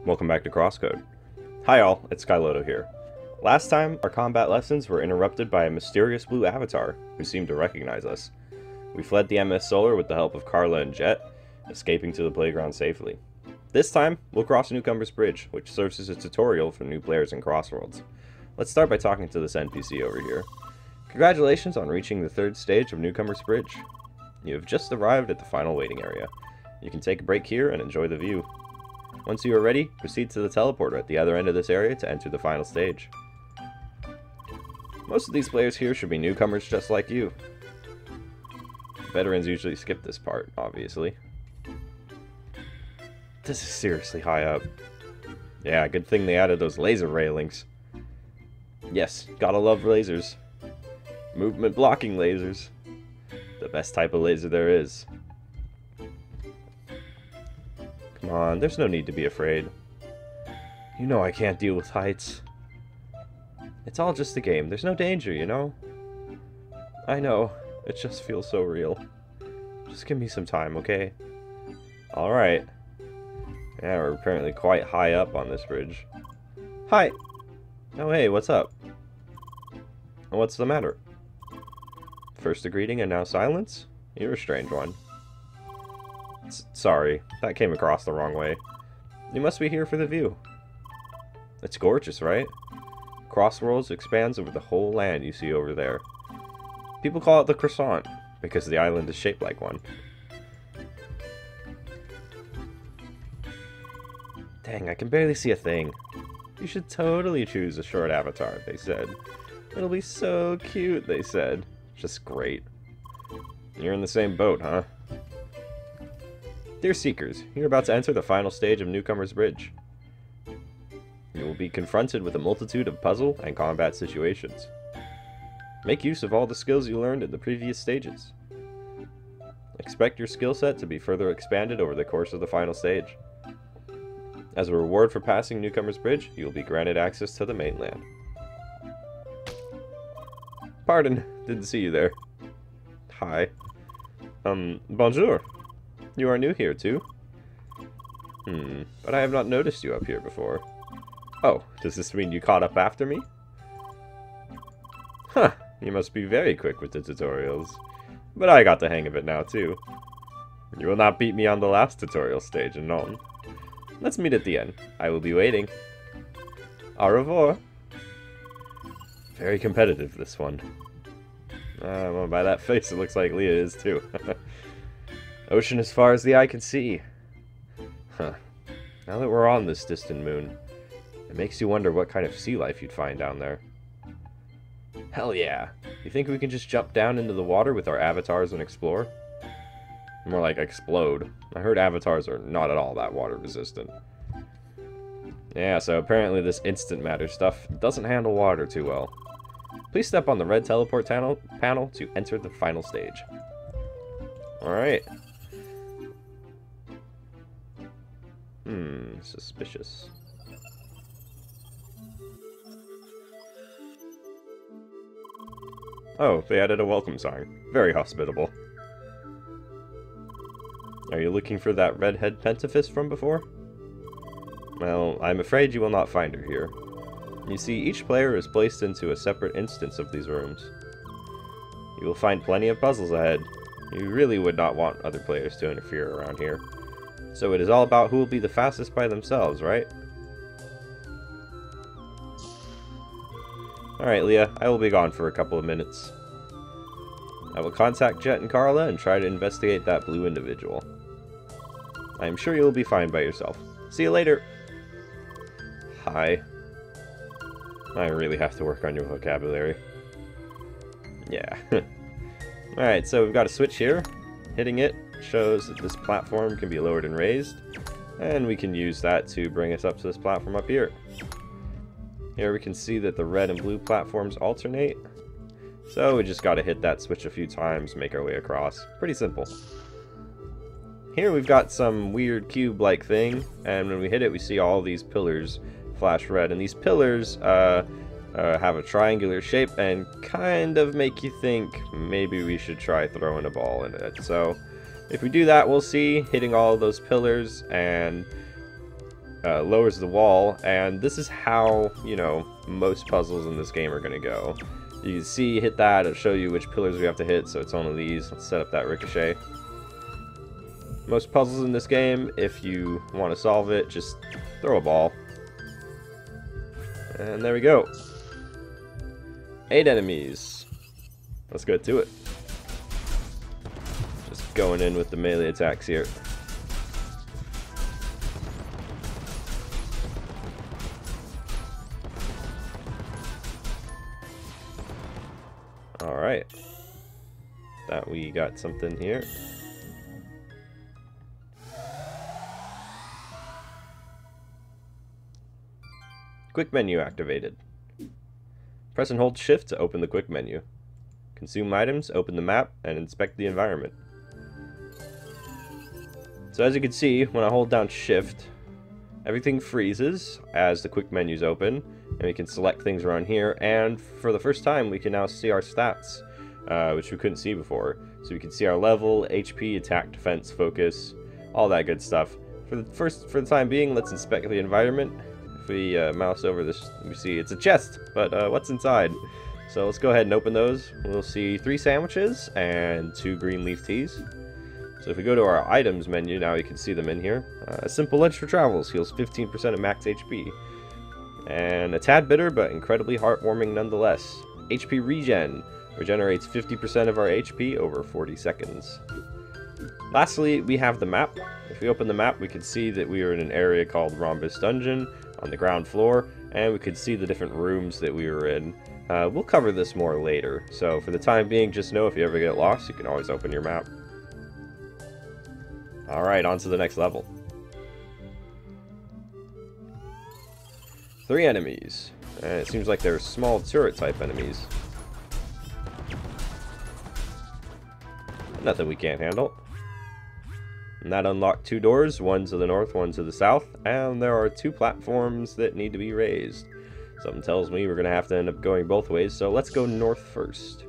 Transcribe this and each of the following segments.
Welcome back to CrossCode. Hi all, it's Skyloto here. Last time, our combat lessons were interrupted by a mysterious blue avatar who seemed to recognize us. We fled the MS Solar with the help of Carla and Jet, escaping to the playground safely. This time, we'll cross Newcomer's Bridge, which serves as a tutorial for new players in CrossWorlds. Let's start by talking to this NPC over here. Congratulations on reaching the third stage of Newcomer's Bridge. You have just arrived at the final waiting area. You can take a break here and enjoy the view. Once you are ready, proceed to the teleporter at the other end of this area to enter the final stage. Most of these players here should be newcomers just like you. Veterans usually skip this part, obviously. This is seriously high up. Yeah, good thing they added those laser railings. Yes, gotta love lasers. Movement blocking lasers. The best type of laser there is. Come on, there's no need to be afraid. You know I can't deal with heights. It's all just a game. There's no danger, you know? I know. It just feels so real. Just give me some time, okay? Alright. Yeah, we're apparently quite high up on this bridge. Hi! Oh hey, what's up? What's the matter? First a greeting and now silence? You're a strange one. Sorry, that came across the wrong way. You must be here for the view. It's gorgeous, right? CrossWorlds expands over the whole land you see over there. People call it the croissant, because the island is shaped like one. Dang, I can barely see a thing. You should totally choose a short avatar, they said. It'll be so cute, they said. Just great. You're in the same boat, huh? Dear Seekers, you're about to enter the final stage of Newcomer's Bridge. You will be confronted with a multitude of puzzle and combat situations. Make use of all the skills you learned in the previous stages. Expect your skill set to be further expanded over the course of the final stage. As a reward for passing Newcomer's Bridge, you will be granted access to the mainland. Pardon, didn't see you there. Hi. Bonjour. You are new here, too? But I have not noticed you up here before. Oh, does this mean you caught up after me? Huh, you must be very quick with the tutorials. But I got the hang of it now, too. You will not beat me on the last tutorial stage, non. Let's meet at the end. I will be waiting. Au revoir. Very competitive, this one. Well, by that face, it looks like Leah is, too. Ocean as far as the eye can see. Huh. Now that we're on this distant moon, it makes you wonder what kind of sea life you'd find down there. Hell yeah. You think we can just jump down into the water with our avatars and explore? More like explode. I heard avatars are not at all that water resistant. Yeah, so apparently this instant matter stuff doesn't handle water too well. Please step on the red teleport panel to enter the final stage. Alright. Suspicious. Oh, they added a welcome sign. Very hospitable. Are you looking for that redhead pentafist from before? Well, I'm afraid you will not find her here. You see, each player is placed into a separate instance of these rooms. You will find plenty of puzzles ahead. You really would not want other players to interfere around here. So it is all about who will be the fastest by themselves, right? Alright, Leah, I will be gone for a couple of minutes. I will contact Jet and Carla and try to investigate that blue individual. I am sure you will be fine by yourself. See you later! Hi. I really have to work on your vocabulary. Yeah. Alright, so we've got a switch here. Hitting it shows that this platform can be lowered and raised. And we can use that to bring us up to this platform up here. Here we can see that the red and blue platforms alternate. So we just gotta hit that switch a few times, make our way across. Pretty simple. Here we've got some weird cube-like thing, and when we hit it we see all these pillars flash red. And these pillars have a triangular shape and kind of make you think maybe we should try throwing a ball in it. So if we do that, we'll see hitting all of those pillars, and lowers the wall, and this is how, you know, most puzzles in this game are going to go. You can see, hit that, it'll show you which pillars we have to hit, so it's one of these. Let's set up that ricochet. Most puzzles in this game, if you want to solve it, just throw a ball. And there we go. 8 enemies. Let's get to it. Just going in with the melee attacks here. Alright. Thought we got something here. Quick menu activated. Press and hold shift to open the quick menu. Consume items, open the map, and inspect the environment. So as you can see, when I hold down shift, everything freezes as the quick menu's open, and we can select things around here, and for the first time we can now see our stats, which we couldn't see before. So we can see our level, HP, attack, defense, focus, all that good stuff. For the time being, let's inspect the environment. If we mouse over this, we see it's a chest, but what's inside? So let's go ahead and open those. We'll see 3 sandwiches and 2 green leaf teas. So if we go to our items menu, now you can see them in here. A simple lunch for travels heals 15% of max HP. And a tad bitter, but incredibly heartwarming nonetheless. HP regen regenerates 50% of our HP over 40 seconds. Lastly, we have the map. If we open the map, we can see that we are in an area called Rhombus Dungeon on the ground floor, and we could see the different rooms that we were in. We'll cover this more later, so for the time being, just know if you ever get lost, you can always open your map. Alright, on to the next level. 3 enemies. And it seems like they're small turret type enemies. Nothing we can't handle. And that unlocked 2 doors, one to the north, one to the south, and there are 2 platforms that need to be raised. Something tells me we're going to have to end up going both ways, so let's go north first.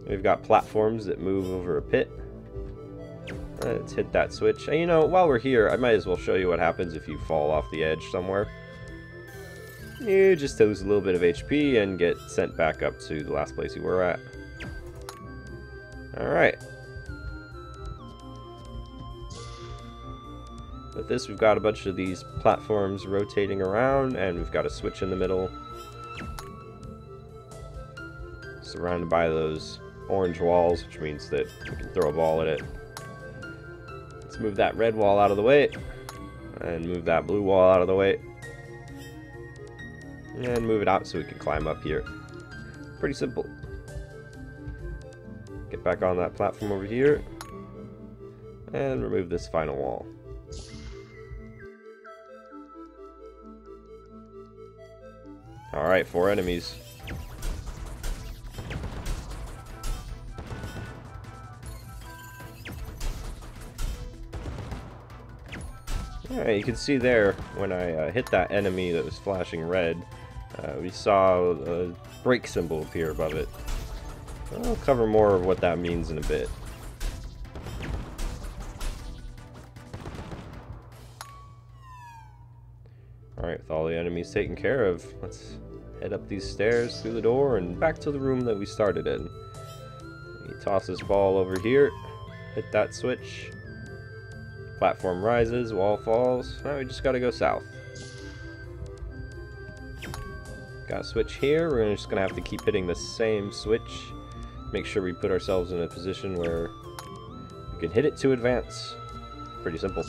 We've got platforms that move over a pit. Let's hit that switch. And you know, while we're here, I might as well show you what happens if you fall off the edge somewhere. You just lose a little bit of HP and get sent back up to the last place you were at. Alright. With this, we've got a bunch of these platforms rotating around, and we've got a switch in the middle. Surrounded by those orange walls, which means that we can throw a ball at it. Let's move that red wall out of the way, and move that blue wall out of the way. And move it out so we can climb up here. Pretty simple. Get back on that platform over here, and remove this final wall. Alright, 4 enemies. Alright, you can see there, when I hit that enemy that was flashing red, we saw a break symbol appear above it. I'll cover more of what that means in a bit. Alright, with all the enemies taken care of, let's head up these stairs through the door and back to the room that we started in. We toss this ball over here, hit that switch, platform rises, wall falls, now we just gotta go south. Got a switch here, we're just gonna have to keep hitting the same switch, make sure we put ourselves in a position where we can hit it to advance. Pretty simple.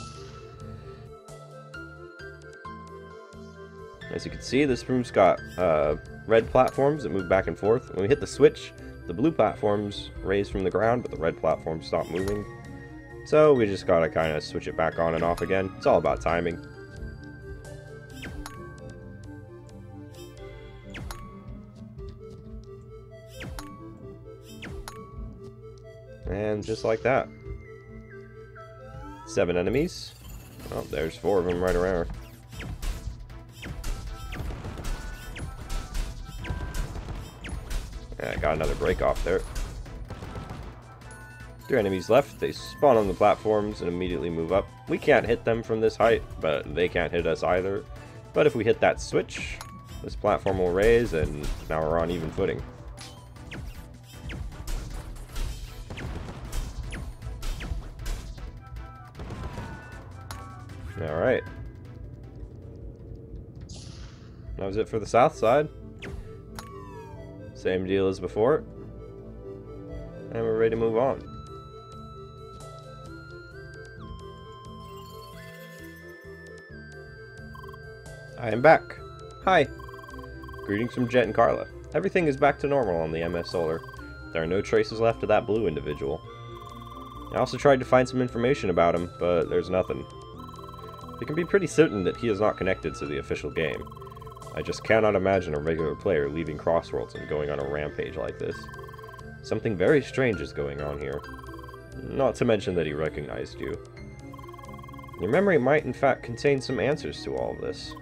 As you can see, this room's got red platforms that move back and forth. When we hit the switch, the blue platforms raise from the ground, but the red platforms stop moving. So we just gotta kind of switch it back on and off again. It's all about timing. And just like that. 7 enemies. Oh, there's 4 of them right around. Yeah, I got another break off there. 3 enemies left. They spawn on the platforms and immediately move up. We can't hit them from this height, but they can't hit us either. But if we hit that switch, this platform will raise, and now we're on even footing. Alright. That was it for the south side. Same deal as before. And we're ready to move on. I am back. Hi. Greetings from Jet and Carla. Everything is back to normal on the MS Solar. There are no traces left of that blue individual. I also tried to find some information about him, but there's nothing. We can be pretty certain that he is not connected to the official game. I just cannot imagine a regular player leaving CrossWorlds and going on a rampage like this. Something very strange is going on here. Not to mention that he recognized you. Your memory might in fact contain some answers to all of this.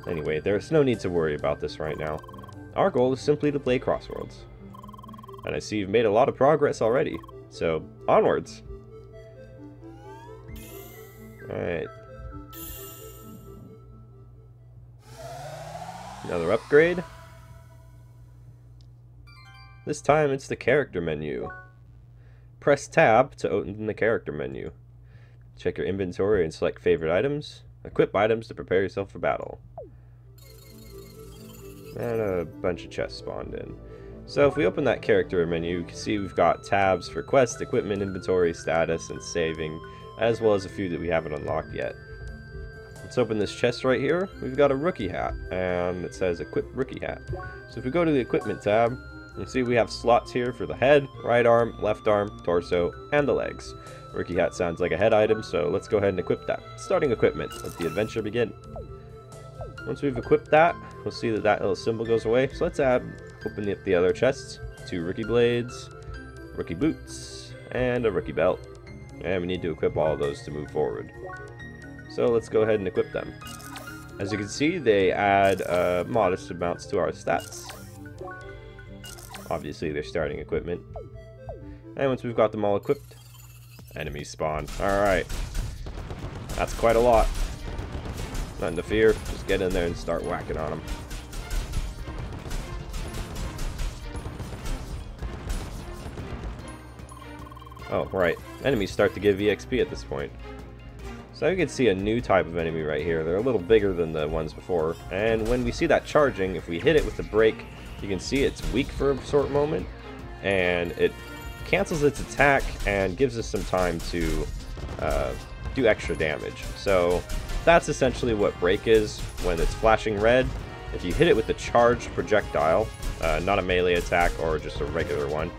Anyway, there's no need to worry about this right now. Our goal is simply to play CrossWorlds. And I see you've made a lot of progress already, so onwards! Alright. Another upgrade. This time it's the character menu. Press tab to open the character menu. Check your inventory and select favorite items. Equip items to prepare yourself for battle. And a bunch of chests spawned in. So if we open that character menu, you can see we've got tabs for quest, equipment, inventory, status, and saving, as well as a few that we haven't unlocked yet. Let's open this chest right here. We've got a rookie hat, and it says equip rookie hat. So if we go to the equipment tab, you see we have slots here for the head, right arm, left arm, torso, and the legs. Rookie hat sounds like a head item, so let's go ahead and equip that. Starting equipment, let the adventure begin. Once we've equipped that, we'll see that that little symbol goes away. So let's open up the other chests. 2 rookie blades, rookie boots, and a rookie belt. And we need to equip all of those to move forward. So let's go ahead and equip them. As you can see, they add modest amounts to our stats. Obviously, they're starting equipment. And once we've got them all equipped, enemies spawn. Alright. That's quite a lot. Nothing to fear. Just get in there and start whacking on them. Oh, right. Enemies start to give EXP at this point. So you can see a new type of enemy right here. They're a little bigger than the ones before. And when we see that charging, if we hit it with the brake, you can see it's weak for a short moment. And it cancels its attack and gives us some time to do extra damage. So that's essentially what brake is when it's flashing red. If you hit it with the charged projectile, not a melee attack or just a regular one,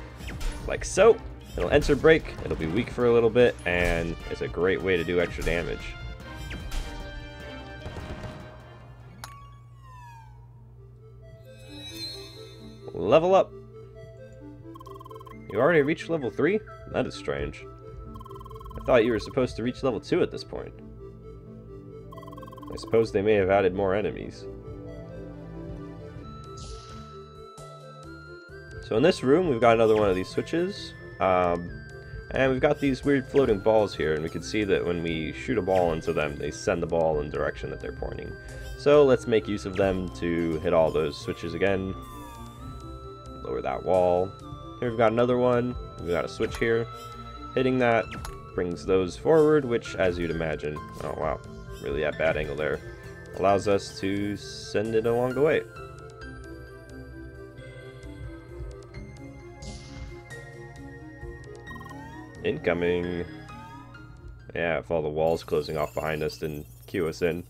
like so, it'll enter brake, it'll be weak for a little bit, and it's a great way to do extra damage. Level up! You already reached level 3? That is strange. I thought you were supposed to reach level 2 at this point. I suppose they may have added more enemies. So in this room, we've got another one of these switches. And we've got these weird floating balls here, and we can see that when we shoot a ball into them, they send the ball in the direction that they're pointing. So let's make use of them to hit all those switches again. Lower that wall. Here we've got another one. We've got a switch here. Hitting that brings those forward, which, as you'd imagine, oh wow, really at bad angle there, allows us to send it along the way. Incoming. Yeah, if all the walls closing off behind us didn't cue us in.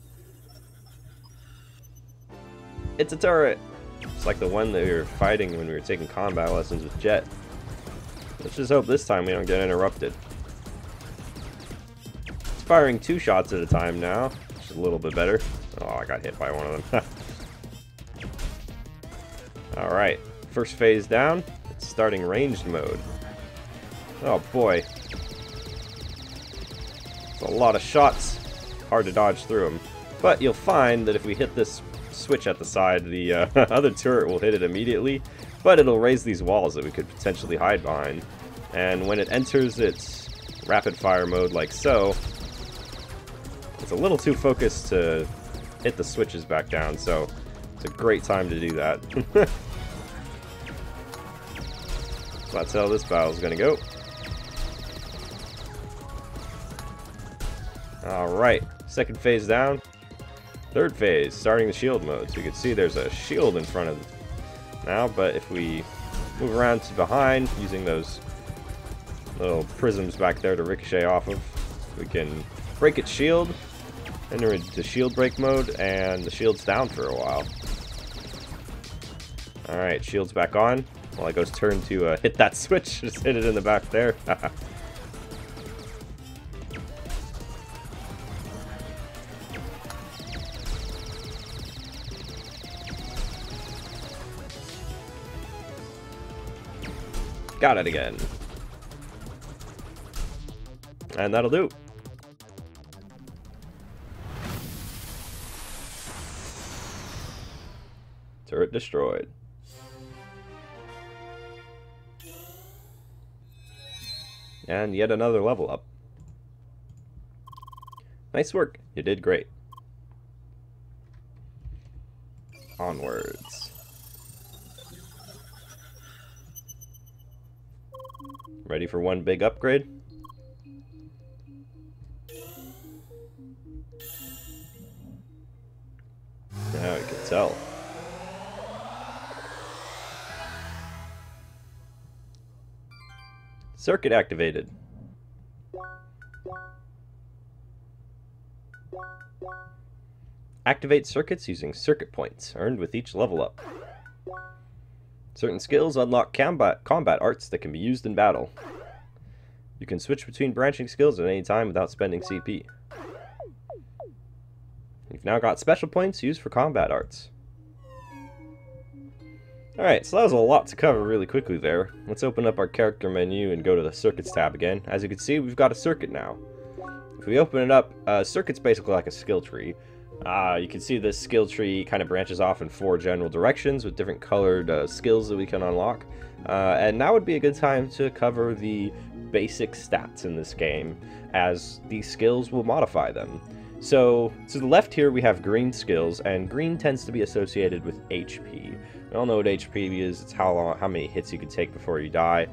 It's a turret! It's like the one that we were fighting when we were taking combat lessons with Jet. Let's just hope this time we don't get interrupted. It's firing 2 shots at a time now, which is a little bit better. Oh, I got hit by one of them. Alright, first phase down. It's starting ranged mode. Oh boy. It's a lot of shots. Hard to dodge through them. But you'll find that if we hit this switch at the side, the other turret will hit it immediately. But it'll raise these walls that we could potentially hide behind. And when it enters its rapid fire mode like so, it's a little too focused to hit the switches back down, so it's a great time to do that. So that's how this battle's gonna go. Alright, second phase down. Third phase, starting the shield mode. So you can see there's a shield in front of it now, but if we move around to behind using those little prisms back there to ricochet off of, we can break its shield, enter into shield break mode, and the shield's down for a while. Alright, shield's back on. Well, it goes turn to hit that switch. Just hit it in the back there. Got it again. And that'll do. Turret destroyed. And yet another level up. Nice work. You did great. Onwards. Ready for one big upgrade? Now you can tell. Circuit activated. Activate circuits using circuit points earned with each level up. Certain skills unlock combat arts that can be used in battle. You can switch between branching skills at any time without spending CP. You've now got special points used for combat arts. Alright, so that was a lot to cover really quickly there. Let's open up our character menu and go to the circuits tab again. As you can see, we've got a circuit now. If we open it up, circuit's basically like a skill tree. You can see this skill tree kind of branches off in 4 general directions with different colored skills that we can unlock. And now would be a good time to cover the basic stats in this game, as these skills will modify them. So, to the left here we have green skills, and green tends to be associated with HP. We all know what HP is. It's how many hits you can take before you die.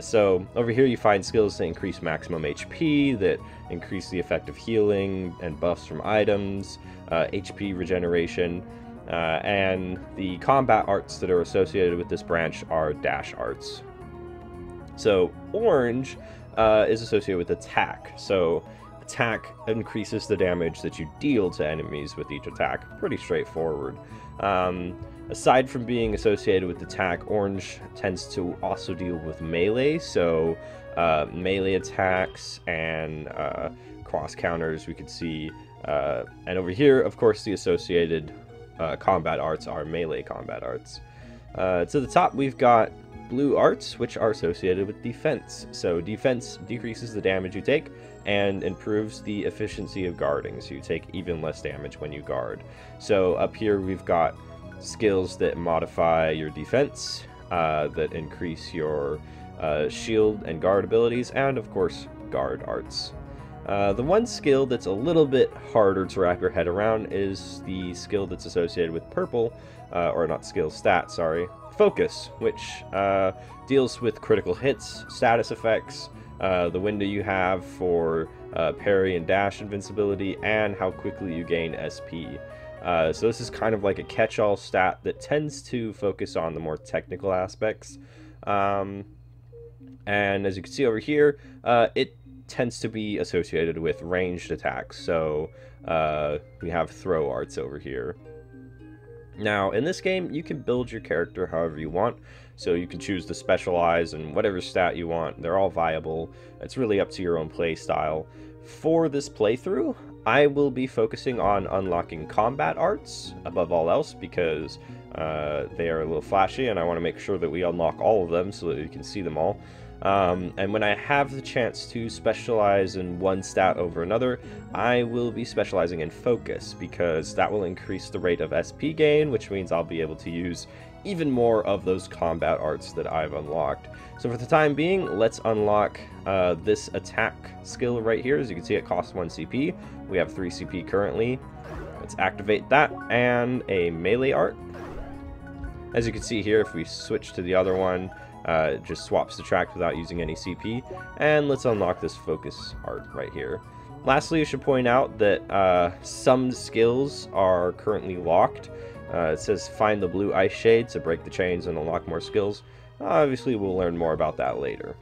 So over here you find skills that increase maximum HP, that increase the effect of healing and buffs from items, HP regeneration, and the combat arts that are associated with this branch are dash arts. So orange is associated with attack. So attack increases the damage that you deal to enemies with each attack. Pretty straightforward. Aside from being associated with attack, orange tends to also deal with melee, so melee attacks and cross counters we could see. And over here, of course, the associated combat arts are melee combat arts. To the top, we've got blue arts, which are associated with defense. So defense decreases the damage you take and improves the efficiency of guarding, so you take even less damage when you guard. So up here we've got skills that modify your defense, that increase your shield and guard abilities, and of course guard arts. The one skill that's a little bit harder to wrap your head around is the skill that's associated with purple, or not skill, stat, sorry, focus, which deals with critical hits, status effects, the window you have for parry and dash invincibility, and how quickly you gain SP. So this is kind of like a catch-all stat that tends to focus on the more technical aspects. And as you can see over here, it tends to be associated with ranged attacks. So we have throw arts over here. Now, in this game, you can build your character however you want. So you can choose to specialize in whatever stat you want. They're all viable. It's really up to your own play style. For this playthrough, I will be focusing on unlocking combat arts above all else, because they are a little flashy and I want to make sure that we unlock all of them so that we can see them all. And when I have the chance to specialize in one stat over another, I will be specializing in focus, because that will increase the rate of SP gain, which means I'll be able to use even more of those combat arts that I've unlocked. So for the time being, let's unlock this attack skill right here. As you can see, it costs 1 CP. We have 3 CP currently. Let's activate that, and a melee art. As you can see here, if we switch to the other one, it just swaps the track without using any CP. And let's unlock this focus art right here. Lastly, I should point out that some skills are currently locked. It says find the blue ice shade to break the chains and unlock more skills. Obviously, we'll learn more about that later.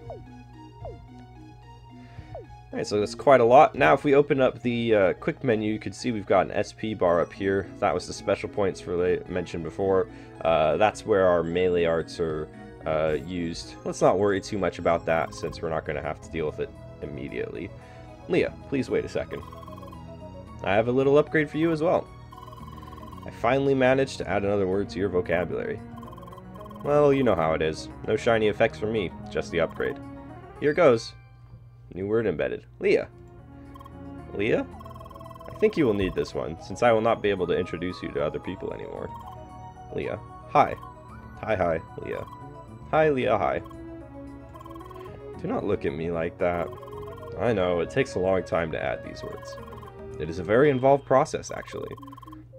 Alright, so that's quite a lot. Now, if we open up the quick menu, you can see we've got an SP bar up here. That was the special points mentioned before. That's where our melee arts are used. Let's not worry too much about that, since we're not going to have to deal with it immediately. Leah, please wait a second. I have a little upgrade for you as well. I finally managed to add another word to your vocabulary. Well, you know how it is. No shiny effects from me, just the upgrade. Here goes. New word embedded. Leah. Leah? I think you will need this one, since I will not be able to introduce you to other people anymore. Leah. Hi. Hi, Leah. Hi, Leah, hi. Do not look at me like that. I know, it takes a long time to add these words. It is a very involved process, actually.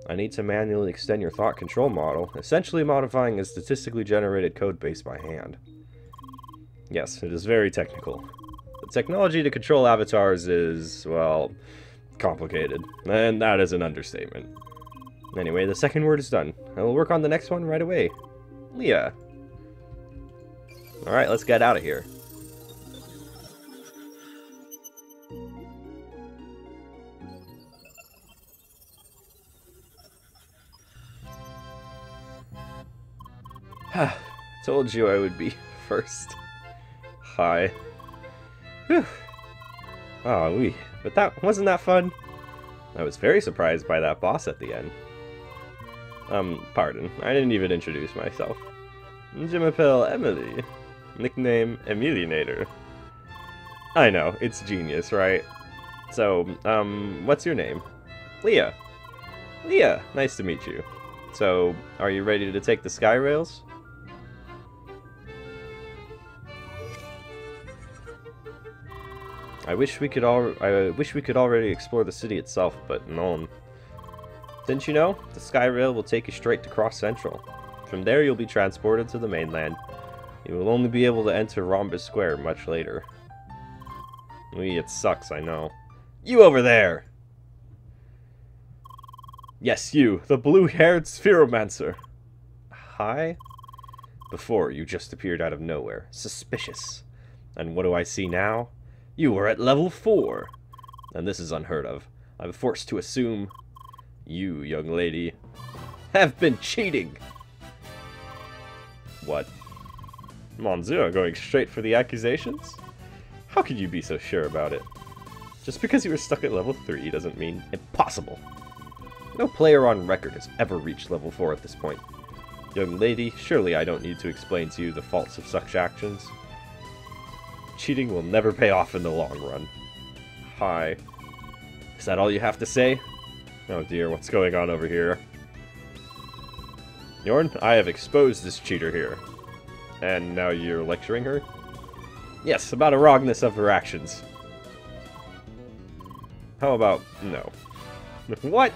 I need to manually extend your thought control model, essentially modifying a statistically generated code base by hand. Yes, it is very technical. The technology to control avatars is, well, complicated, and that is an understatement. Anyway, the second word is done. I will work on the next one right away. Leah. Alright, let's get out of here. Told you I would be first. Hi. Whew. Oh, wee. But wasn't that fun? I was very surprised by that boss at the end. Pardon. I didn't even introduce myself. Je m'appelle Emily. Nickname Emilionator. I know, it's genius, right? So, what's your name? Leah. Leah, nice to meet you. So, are you ready to take the sky rails? I wish we could already explore the city itself, but no. Didn't you know? The sky rail will take you straight to Cross Central. From there, you'll be transported to the mainland. You will only be able to enter Rhombus Square much later. It sucks, I know. You over there! Yes, you, the blue-haired Spheromancer. Hi? Before, you just appeared out of nowhere. Suspicious. And what do I see now? You are at level 4. And this is unheard of. I'm forced to assume you, young lady, have been cheating. What? Mon Dieu, going straight for the accusations? How could you be so sure about it? Just because you were stuck at level 3 doesn't mean impossible. No player on record has ever reached level 4 at this point. Young lady, surely I don't need to explain to you the faults of such actions. Cheating will never pay off in the long run. Hi. Is that all you have to say? Oh dear, what's going on over here? Yorn, I have exposed this cheater here. And now you're lecturing her? Yes, about the wrongness of her actions. How about no? What?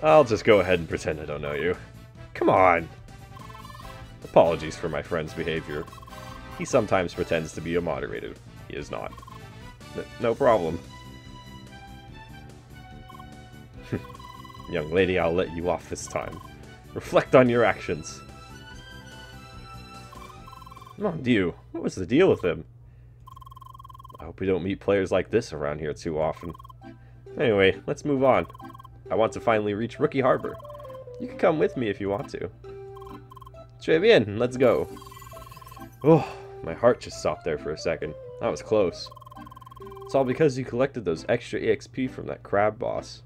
I'll just go ahead and pretend I don't know you. Come on! Apologies for my friend's behavior. He sometimes pretends to be a moderator. He is not. No problem. Young lady, I'll let you off this time. Reflect on your actions. Mon Dieu, what was the deal with him? I hope we don't meet players like this around here too often. Anyway, let's move on. I want to finally reach Rookie Harbor. You can come with me if you want to. Très bien, let's go. Oh, my heart just stopped there for a second. That was close. It's all because you collected those extra EXP from that crab boss.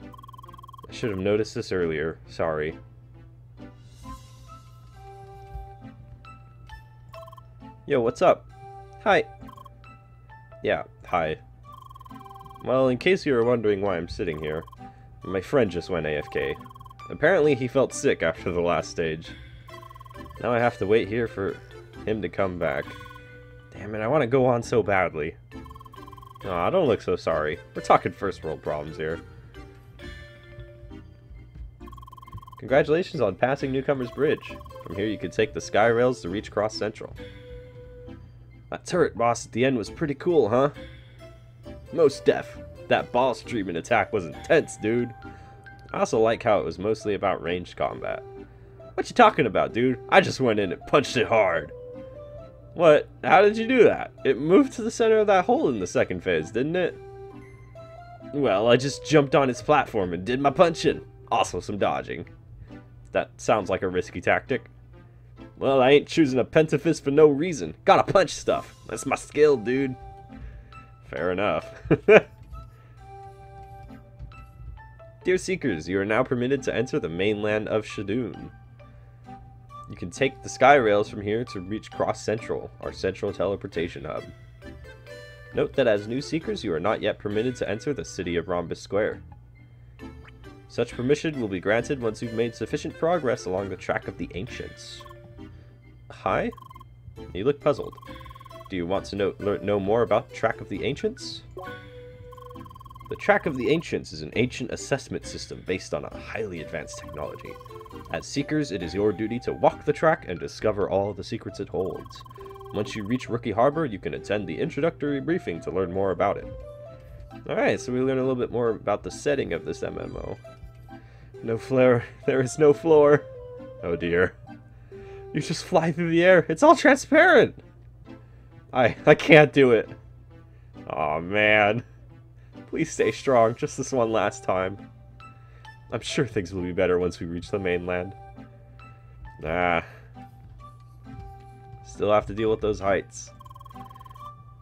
I should have noticed this earlier. Sorry. Yo, what's up? Hi. Yeah, hi. Well, in case you were wondering why I'm sitting here, my friend just went AFK. Apparently he felt sick after the last stage. Now I have to wait here for him to come back. Damn it, I want to go on so badly. Aw, don't look so sorry. We're talking first world problems here. Congratulations on passing Newcomer's Bridge. From here you can take the sky rails to reach Cross Central. That turret boss at the end was pretty cool, huh? Most def. That ball streaming attack was intense, dude. I also like how it was mostly about ranged combat. What you talking about, dude? I just went in and punched it hard. What? How did you do that? It moved to the center of that hole in the second phase, didn't it? Well, I just jumped on its platform and did my punching. Also some dodging. That sounds like a risky tactic. Well, I ain't choosing a pentafist for no reason. Gotta punch stuff. That's my skill, dude. Fair enough. Dear Seekers, you are now permitted to enter the mainland of Shadoon. You can take the sky rails from here to reach Cross Central, our central teleportation hub. Note that as new Seekers, you are not yet permitted to enter the city of Rhombus Square. Such permission will be granted once you've made sufficient progress along the track of the Ancients. Hi? You look puzzled. Do you want to know more about the Track of the Ancients? The Track of the Ancients is an ancient assessment system based on a highly advanced technology. As Seekers, it is your duty to walk the track and discover all the secrets it holds. Once you reach Rookie Harbor, you can attend the introductory briefing to learn more about it. Alright, so we learn a little bit more about the setting of this MMO. No flare. There is no floor. Oh dear. You just fly through the air. It's all transparent. I can't do it. Aw, man. Please stay strong just this one last time. I'm sure things will be better once we reach the mainland. Still have to deal with those heights.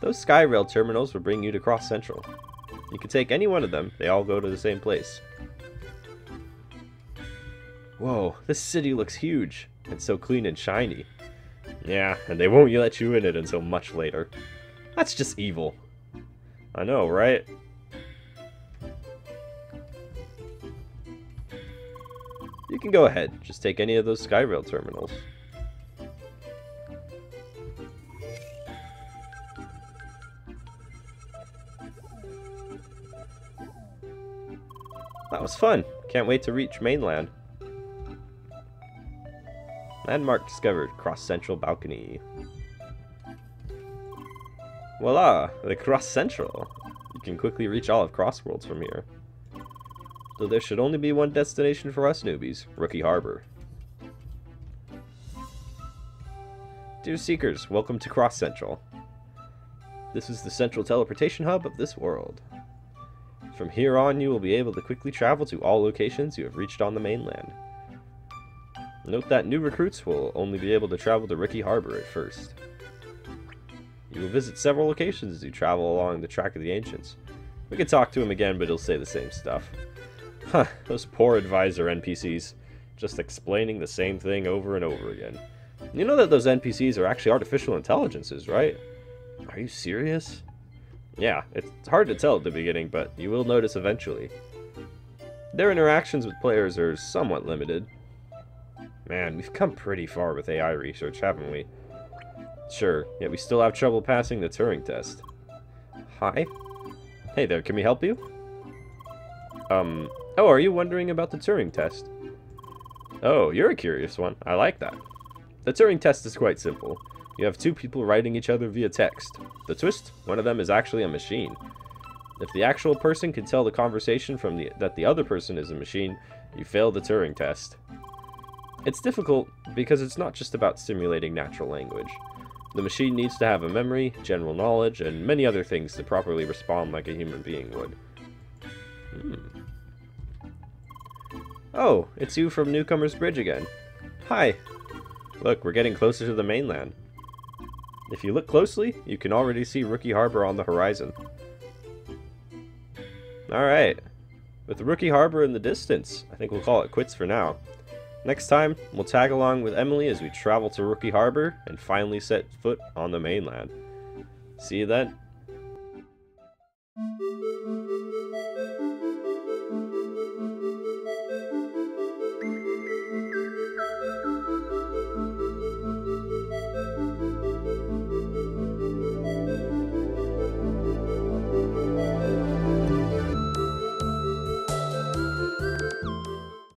Those Skyrail terminals will bring you to Cross Central. You can take any one of them. They all go to the same place. Whoa, this city looks huge. It's so clean and shiny. Yeah, and they won't let you in it until much later. That's just evil. I know, right? You can go ahead. Just take any of those Skyrail terminals. That was fun. Can't wait to reach mainland. Landmark discovered. Cross Central balcony. Voila! The Cross Central. You can quickly reach all of CrossWorlds from here. Though there should only be one destination for us newbies. Rookie Harbor. Dear Seekers, welcome to Cross Central. This is the central teleportation hub of this world. From here on, you will be able to quickly travel to all locations you have reached on the mainland. Note that new recruits will only be able to travel to Rookie Harbor at first. You will visit several locations as you travel along the Track of the Ancients. We could talk to him again, but he'll say the same stuff. Huh, those poor advisor NPCs, just explaining the same thing over and over again. You know that those NPCs are actually artificial intelligences, right? Are you serious? Yeah, it's hard to tell at the beginning, but you will notice eventually. Their interactions with players are somewhat limited. Man, we've come pretty far with AI research, haven't we? Sure, yet we still have trouble passing the Turing Test. Hi? Hey there, can we help you? Oh, are you wondering about the Turing Test? Oh, you're a curious one. I like that. The Turing Test is quite simple. You have two people writing each other via text. The twist? One of them is actually a machine. If the actual person can tell the conversation from that the other person is a machine, you fail the Turing Test. It's difficult because it's not just about simulating natural language. The machine needs to have a memory, general knowledge, and many other things to properly respond like a human being would. Oh, it's you from Newcomer's Bridge again. Hi. Look, we're getting closer to the mainland. If you look closely, you can already see Rookie Harbor on the horizon. Alright. With Rookie Harbor in the distance, I think we'll call it quits for now. Next time, we'll tag along with Emily as we travel to Rookie Harbor and finally set foot on the mainland. See you then.